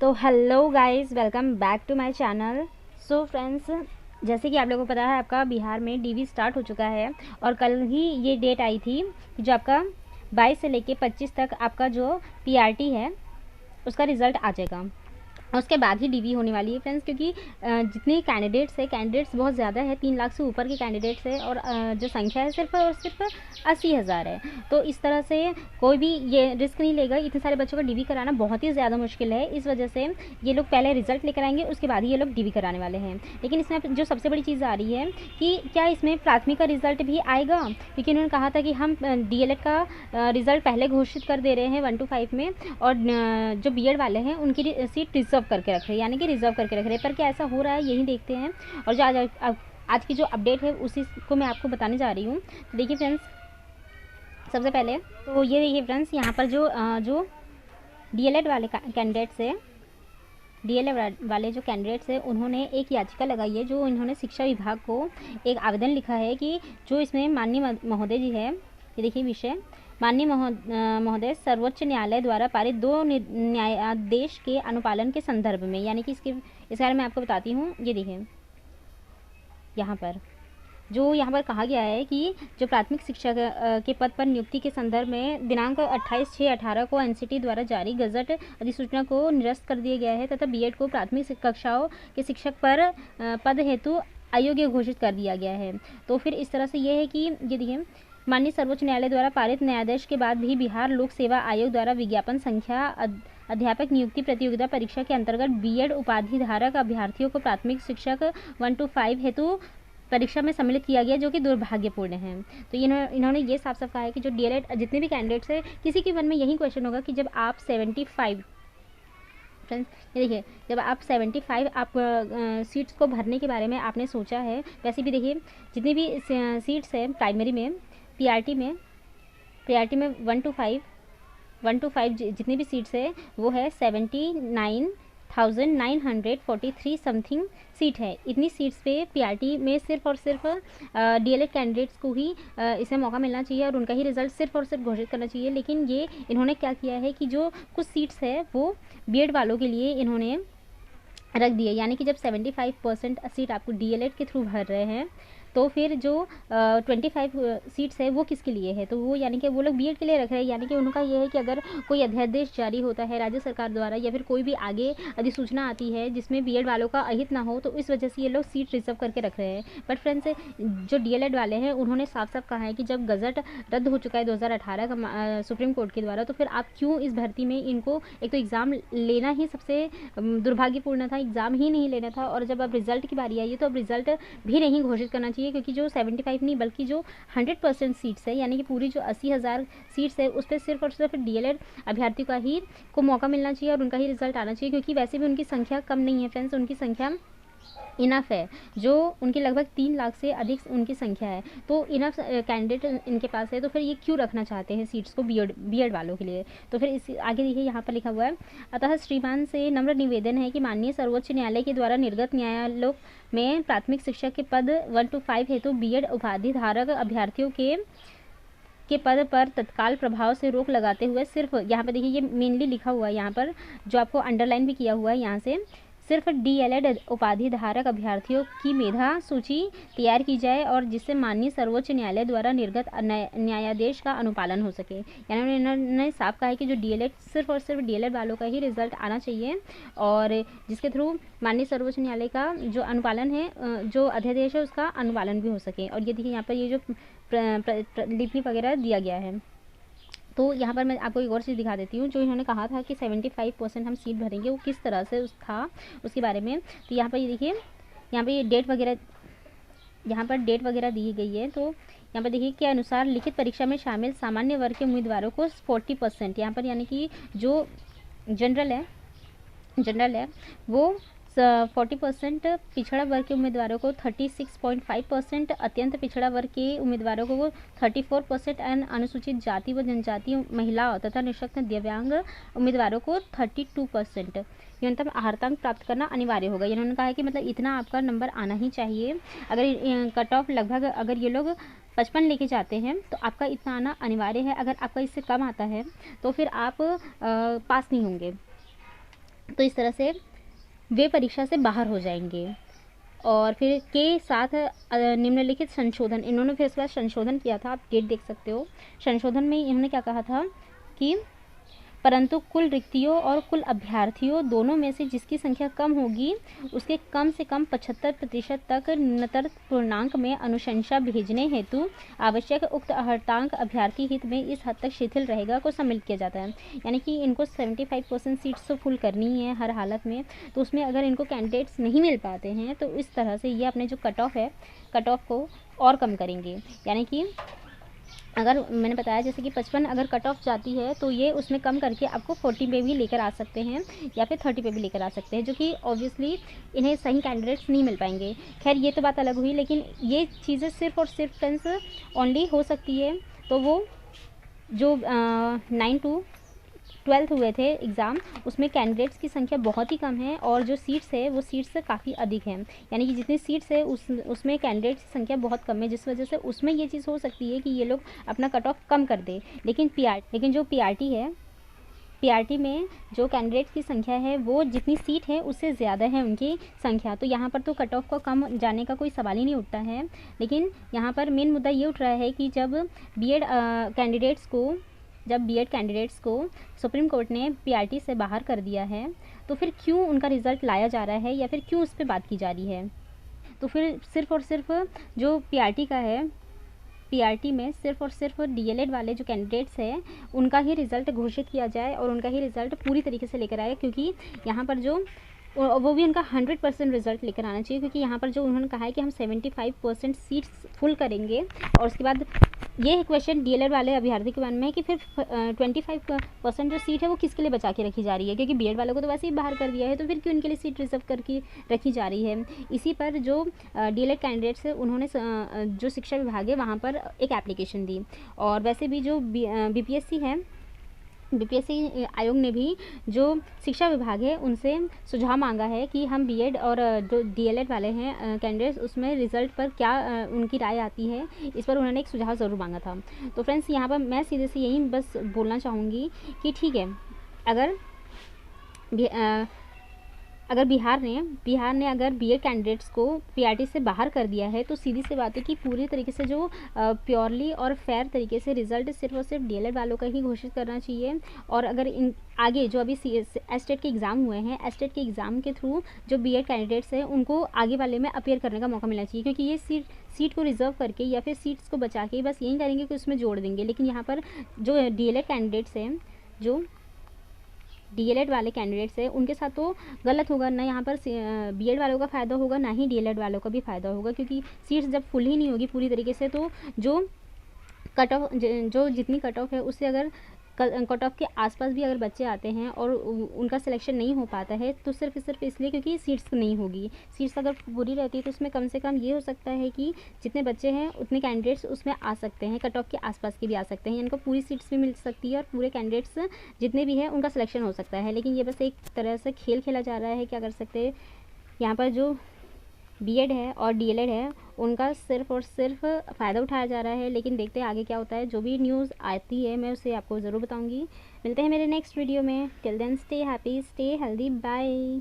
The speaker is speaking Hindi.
तो hello guys, welcome back to my channel. So friends, जैसे कि आप लोगों को पता है आपका बिहार में डीवी स्टार्ट हो चुका है और कल ही ये डेट आई थी कि जो आपका 22 से लेके 25 तक आपका जो पीआरटी है उसका रिज़ल्ट आ जाएगा। और उसके बाद ही डीवी होने वाली है फ्रेंड्स, क्योंकि जितने कैंडिडेट्स बहुत ज़्यादा है, 3 लाख से ऊपर के कैंडिडेट्स है और जो संख्या है सिर्फ और सिर्फ 80,000 है। तो इस तरह से कोई भी ये रिस्क नहीं लेगा। इतने सारे बच्चों का डीवी कराना बहुत ही ज़्यादा मुश्किल है। इस वजह से ये लोग पहले रिजल्ट लेकर आएंगे, उसके बाद ही ये लोग डीवी कराने वाले हैं। लेकिन इसमें जो सबसे बड़ी चीज़ आ रही है कि क्या इसमें प्राथमिक का रिजल्ट भी आएगा, क्योंकि उन्होंने कहा था कि हम डीएलएड का रिजल्ट पहले घोषित कर दे रहे हैं 1 to 5 में, और जो बीएड वाले हैं उनकी सीट रिजर्व करके रख रहे हैं, यानी कि रिजर्व करके रख रहे हैं। पर क्या ऐसा हो रहा है, यही देखते हैं। और जो आज की जो अपडेट है उसी को मैं आपको बताने जा रही हूँ। तो देखिए फ्रेंड्स, सबसे पहले तो ये देखिए फ्रेंड्स, यहाँ पर जो डीएलएड वाले कैंडिडेट्स है, डीएलएड वाले जो कैंडिडेट्स हैं उन्होंने एक याचिका लगाई है, जो इन्होंने शिक्षा विभाग को एक आवेदन लिखा है कि जो इसमें माननीय महोदय जी है, ये देखिए विषय, माननीय महोदय सर्वोच्च न्यायालय द्वारा पारित 2 न्यायादेश के अनुपालन के संदर्भ में, यानी कि इस बारे में आपको बताती हूँ। ये देखिए यहाँ पर कहा गया है कि जो प्राथमिक शिक्षक के पद पर नियुक्ति के संदर्भ में दिनांक 28/6/18 को एनसीटी द्वारा जारी गजट अधिसूचना को निरस्त कर दिया गया है तथा बीएड को प्राथमिक कक्षाओं के शिक्षक पर पद हेतु अयोग्य घोषित कर दिया गया है। तो फिर इस तरह से ये है कि ये देखिए, माननीय सर्वोच्च न्यायालय द्वारा पारित न्यायादेश के बाद भी बिहार लोक सेवा आयोग द्वारा विज्ञापन संख्या अध्यापक नियुक्ति प्रतियोगिता परीक्षा के अंतर्गत बीएड उपाधि धारक अभ्यर्थियों को प्राथमिक शिक्षक 1 to 5 हेतु परीक्षा में सम्मिलित किया गया, जो कि दुर्भाग्यपूर्ण है। तो इन्होंने ये साफ साफ कहा है कि जो डीएलएड जितने भी कैंडिडेट्स हैं, किसी के मन में यही क्वेश्चन होगा कि जब आप 75 फ्रेंड्स, ये देखिए, जब आप 75 आप सीट्स को भरने के बारे में आपने सोचा है, वैसे भी देखिए जितनी भी सीट्स हैं प्राइमरी में, पीआरटी में 1 to 5 जितनी भी सीट्स है वो है 79,943 समथिंग सीट है। इतनी सीट्स पे पीआरटी में सिर्फ और सिर्फ डीएलएड कैंडिडेट्स को ही इसमें मौका मिलना चाहिए और उनका ही रिजल्ट सिर्फ और सिर्फ घोषित करना चाहिए। लेकिन ये इन्होंने क्या किया है कि जो कुछ सीट्स है वो बीएड वालों के लिए इन्होंने रख दिए, यानी कि जब 75% सीट आपको डीएलएड के थ्रू भर रहे हैं, तो फिर जो 25 सीट्स है वो किसके लिए है, तो वो यानी कि वो लोग बीएड के लिए रख रहे हैं। यानी कि उनका ये है कि अगर कोई अध्यादेश जारी होता है राज्य सरकार द्वारा या फिर कोई भी आगे अधिसूचना आती है जिसमें बीएड वालों का अहित ना हो, तो इस वजह से ये लोग सीट रिजर्व करके रख रहे हैं। बट फ्रेंड्स, जो डीएलएड वाले हैं उन्होंने साफ साफ कहा है कि जब गजट रद्द हो चुका है 2018 का सुप्रीम कोर्ट के द्वारा, तो फिर आप क्यों इस भर्ती में इनको, एक तो एग्ज़ाम लेना ही सबसे दुर्भाग्यपूर्ण था, एग्ज़ाम ही नहीं लेना था। और जब अब रिजल्ट की बारी आई है तो अब रिजल्ट भी नहीं घोषित करना चाहिए, क्योंकि जो 75 नहीं बल्कि जो 100% सीट्स है, यानी कि पूरी जो 80,000 सीट्स है उस पर सिर्फ और सिर्फ डीएलएड अभ्यर्थी का ही को मौका मिलना चाहिए और उनका ही रिजल्ट आना चाहिए, क्योंकि वैसे भी उनकी संख्या कम नहीं है फ्रेंड्स, उनकी संख्या इनफ है, जो उनकी लगभग 3 लाख से अधिक उनकी संख्या है। तो इनफ कैंडिडेट इनके पास है, तो फिर ये क्यों रखना चाहते हैं सीट्स को बीएड वालों के लिए। तो फिर इस आगे देखिए, यहाँ पर लिखा हुआ है, अतः श्रीमान से नम्र निवेदन है कि माननीय सर्वोच्च न्यायालय के द्वारा निर्गत न्यायालयों में प्राथमिक शिक्षक के पद 1 to 5 हेतु बीएड उपाधि धारक अभ्यर्थियों के पद पर तत्काल प्रभाव से रोक लगाते हुए सिर्फ, यहाँ पर देखिए ये मेनली लिखा हुआ है, यहाँ पर जो आपको अंडरलाइन भी किया हुआ है, यहाँ से सिर्फ डीएलएड उपाधि धारक अभ्यर्थियों की मेधा सूची तैयार की जाए और जिससे माननीय सर्वोच्च न्यायालय द्वारा निर्गत न्यायादेश का अनुपालन हो सके। यानी उन्होंने साफ कहा है कि जो डीएलएड, सिर्फ और सिर्फ डीएलएड वालों का ही रिजल्ट आना चाहिए और जिसके थ्रू माननीय सर्वोच्च न्यायालय का जो अनुपालन है, जो अध्यादेश है उसका अनुपालन भी हो सके। और ये देखिए यहाँ पर ये जो लिपि वगैरह दिया गया है। तो यहाँ पर मैं आपको एक और चीज़ दिखा देती हूँ, जो इन्होंने कहा था कि 75% हम सीट भरेंगे, वो किस तरह से था उसके बारे में। तो यहाँ पर ये देखिए, यहाँ पर ये डेट वगैरह दी गई है। तो यहाँ पर देखिए के अनुसार लिखित परीक्षा में शामिल सामान्य वर्ग के उम्मीदवारों को 40%, यहाँ पर यानी कि जो जनरल है वो 40%, पिछड़ा वर्ग के उम्मीदवारों को 36.5%, अत्यंत पिछड़ा वर्ग के उम्मीदवारों को 34% एंड अनुसूचित जाति व जनजाति महिलाओं तथा निःशक्त दिव्यांग उम्मीदवारों को 32% न्यूनतम आहारतांक प्राप्त करना अनिवार्य होगा। इन्होंने कहा है कि मतलब इतना आपका नंबर आना ही चाहिए। अगर कट ऑफ लगभग अगर ये लोग 55 लेके जाते हैं तो आपका इतना आना अनिवार्य है। अगर आपका इससे कम आता है तो फिर आप पास नहीं होंगे। तो इस तरह से वे परीक्षा से बाहर हो जाएंगे। और फिर के साथ निम्नलिखित संशोधन, इन्होंने फिर इसके बाद संशोधन किया था, आप डेट देख सकते हो। संशोधन में इन्होंने क्या कहा था कि परंतु कुल रिक्तियों और कुल अभ्यर्थियों दोनों में से जिसकी संख्या कम होगी उसके कम से कम 75% तक न्यूनतर पूर्णांक में अनुशंसा भेजने हेतु आवश्यक उक्त अर्हतांक अभ्यर्थी हित में इस हद तक शिथिल रहेगा को सम्मिलित किया जाता है। यानी कि इनको 75% सीट्स तो फुल करनी है हर हालत में, तो उसमें अगर इनको कैंडिडेट्स नहीं मिल पाते हैं तो इस तरह से ये अपने जो कट ऑफ है, कट ऑफ को और कम करेंगे। यानी कि अगर मैंने बताया जैसे कि 55 अगर कट ऑफ जाती है तो ये उसमें कम करके आपको 40 पे भी लेकर आ सकते हैं या फिर 30 पे भी लेकर आ सकते हैं, जो कि ऑब्वियसली इन्हें सही कैंडिडेट्स नहीं मिल पाएंगे। खैर ये तो बात अलग हुई, लेकिन ये चीज़ें सिर्फ और सिर्फ फ्रेंड्स ओनली हो सकती है तो वो जो 9 to 12 हुए थे एग्ज़ाम, उसमें कैंडिडेट्स की संख्या बहुत ही कम है और जो सीट्स है वो सीट्स काफ़ी अधिक हैं। यानी कि जितनी सीट्स है उसमें कैंडिडेट्स की संख्या बहुत कम है, जिस वजह से उसमें ये चीज़ हो सकती है कि ये लोग अपना कट ऑफ कम कर दे। लेकिन जो पीआरटी है, पीआरटी में जो कैंडिडेट्स की संख्या है वो जितनी सीट है उससे ज़्यादा है उनकी संख्या, तो यहाँ पर तो कट ऑफ को कम जाने का कोई सवाल ही नहीं उठता है। लेकिन यहाँ पर मेन मुद्दा ये उठ रहा है कि जब बीएड कैंडिडेट्स को सुप्रीम कोर्ट ने पीआरटी से बाहर कर दिया है तो फिर क्यों उनका रिज़ल्ट लाया जा रहा है या फिर क्यों उस पर बात की जा रही है। तो फिर सिर्फ और सिर्फ जो पीआरटी का है, पीआरटी में सिर्फ और सिर्फ डीएलएड वाले जो कैंडिडेट्स हैं उनका ही रिज़ल्ट घोषित किया जाए और उनका ही रिज़ल्ट पूरी तरीके से लेकर आए, क्योंकि यहाँ पर जो वो भी उनका 100% रिजल्ट लेकर आना चाहिए, क्योंकि यहाँ पर जो उन्होंने कहा है कि हम 75% सीट्स फुल करेंगे। और उसके बाद ये क्वेश्चन डीएलएड वाले अभ्यर्थी के मन में है कि फिर 25% जो सीट है वो किसके लिए बचा के रखी जा रही है, क्योंकि बीएड वालों को तो वैसे ही बाहर कर दिया है, तो फिर क्यों उनके लिए सीट रिजर्व करके रखी जा रही है। इसी पर जो डीएलएड कैंडिडेट्स है उन्होंने जो शिक्षा विभाग है वहाँ पर एक एप्लीकेशन दी। और वैसे भी जो बीपीएससी आयोग ने भी जो शिक्षा विभाग है उनसे सुझाव मांगा है कि हम बीएड और जो डीएलएड वाले हैं कैंडिडेट्स उसमें रिज़ल्ट पर क्या उनकी राय आती है, इस पर उन्होंने एक सुझाव ज़रूर मांगा था। तो फ्रेंड्स यहाँ पर मैं सीधे से यही बस बोलना चाहूँगी कि ठीक है, अगर बिहार ने अगर बीएड कैंडिडेट्स को पीआरटी से बाहर कर दिया है तो सीधी सी बात है कि पूरी तरीके से जो प्योरली और फेयर तरीके से रिज़ल्ट सिर्फ और सिर्फ डीएलएड वालों का ही घोषित करना चाहिए। और अगर इन आगे जो अभी एस्टेट के एग्ज़ाम हुए हैं, एस्टेट के एग्ज़ाम के थ्रू जो बीएड कैंडिडेट्स हैं उनको आगे वाले में अपीयर करने का मौका मिलना चाहिए, क्योंकि ये सीट को रिजर्व करके या फिर सीट्स को बचा के बस यही करेंगे कि उसमें जोड़ देंगे। लेकिन यहाँ पर जो डीएलएड कैंडिडेट्स हैं, जो डीएलएड वाले कैंडिडेट्स हैं, उनके साथ तो गलत होगा ना। यहाँ पर बीएड वालों का फ़ायदा होगा ना ही डीएलएड वालों का भी फ़ायदा होगा, क्योंकि सीट्स जब फुल ही नहीं होगी पूरी तरीके से तो जो कट ऑफ जो जितनी कट ऑफ है उससे अगर कट ऑफ के आसपास भी अगर बच्चे आते हैं और उनका सिलेक्शन नहीं हो पाता है तो सिर्फ इसलिए क्योंकि सीट्स नहीं होगी। सीट्स अगर पूरी रहती है तो उसमें कम से कम ये हो सकता है कि जितने बच्चे हैं उतने कैंडिडेट्स उसमें आ सकते हैं, कट ऑफ के आसपास के भी आ सकते हैं, इनको पूरी सीट्स भी मिल सकती है और पूरे कैंडिडेट्स जितने भी हैं उनका सिलेक्शन हो सकता है। लेकिन ये बस एक तरह से खेल खेला जा रहा है, क्या कर सकते हैं। यहाँ पर जो बीएड है और डीएलएड है उनका सिर्फ और सिर्फ फ़ायदा उठाया जा रहा है, लेकिन देखते हैं आगे क्या होता है। जो भी न्यूज़ आती है मैं उसे आपको ज़रूर बताऊंगी। मिलते हैं मेरे नेक्स्ट वीडियो में। Till then stay happy, stay healthy, bye.